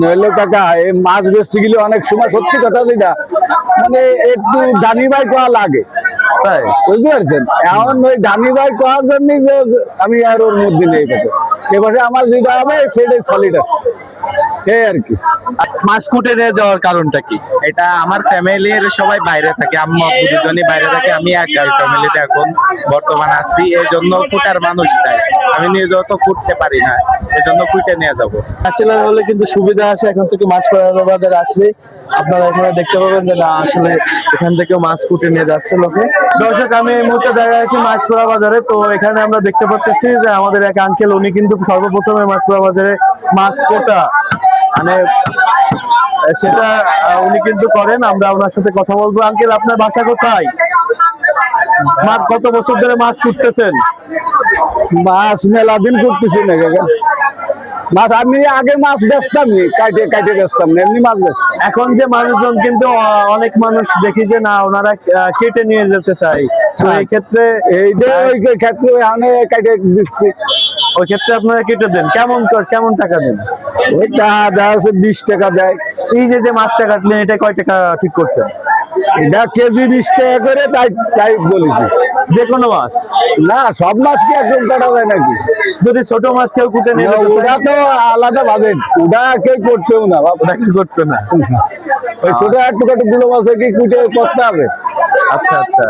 নইলে কাকা এই মাছ বেচতে গেলে অনেক সময় সত্যি কথা যেটা মানে একটু দানি ভাই কোয়া লাগে, তাই বুঝতে পারছেন। এখন ওই দানি ভাই কোয়ার জন্য যে আমি আর ওর মধ্যে নেই কথা, এবারে আমার যেটা হবে সেটাই সলিড আছে এই আর কি। মাছ কুটে নিয়ে যাওয়ার কারণটা কি? এটা আমার ফ্যামিলির সবাই বাইরে থাকে, আম্মু আব্বু দুজনই বাইরে থাকে, আমি একাই ফ্যামিলিতে এখন বর্তমান আছি। এই জন্য কুটার মানুষ নাই, আমি নিজেও তো কুটতে পারি না, এই জন্য কুটে নিয়ে যাবো। ব্যাচেলার হলে কিন্তু সুবিধা আছে, এখন থেকে মাছপাড়া বাজারে আসলে আপনারা এখানে দেখতে পাবেন যে না আসলে এখান থেকে মাছ কুটে নিয়ে যাচ্ছে লোকে। দর্শক, আমি এই মুহূর্তে দাঁড়িয়ে আছি মাছপাড়া বাজারে। তো এখানে আমরা দেখতে পাচ্ছি যে আমাদের এক আঙ্কেল, উনি কিন্তু সর্বপ্রথমে মাছপাড়া বাজারে মাছ কোটা মানে সেটা উনি কিন্তু করেন। আমরা ওনার সাথে কথা বলবো। আঙ্কেল, আপনার বাসা কোথায়? মাছ কত বছর ধরে মাছ কুটতেছেন? মাছ মেলা দিন করতেছি না কাকা। মাছ আমি আগে মাছ বেচতাম নি, কাটে কাটে বেচতাম না, এমনি মাছ বেচতাম। এখন যে মানুষজন কিন্তু অনেক মানুষ দেখি যে না ওনারা কেটে নিয়ে যেতে চাই, তো এই ক্ষেত্রে এইটা ওই ক্ষেত্রে আমি কাটে দিচ্ছি। ওই ক্ষেত্রে আপনারা কেটে দেন। কেমন টাকা দেন? ওইটা দেখা যাচ্ছে 20 টাকা দেয়। এই যে মাছটা কাটলেন, এটা কয় টাকা ঠিক করছেন? এটা কেজি 20 টাকা করে, তাই তাই বলেছি। যে কোনো মাছ না, সব মাছ কি একদম কাটা যায় নাকি? যদি ছোট মাছ কেউ কুটে নিয়ে যেতে ওটা চায়, তো আলাদা ভাবেন, ওটা কেউ করতেও না বাবা। ওটা কি করবে না? ওই ছোট একটু গুলো মাছ কি কুটে করতে হবে। আচ্ছা আচ্ছা।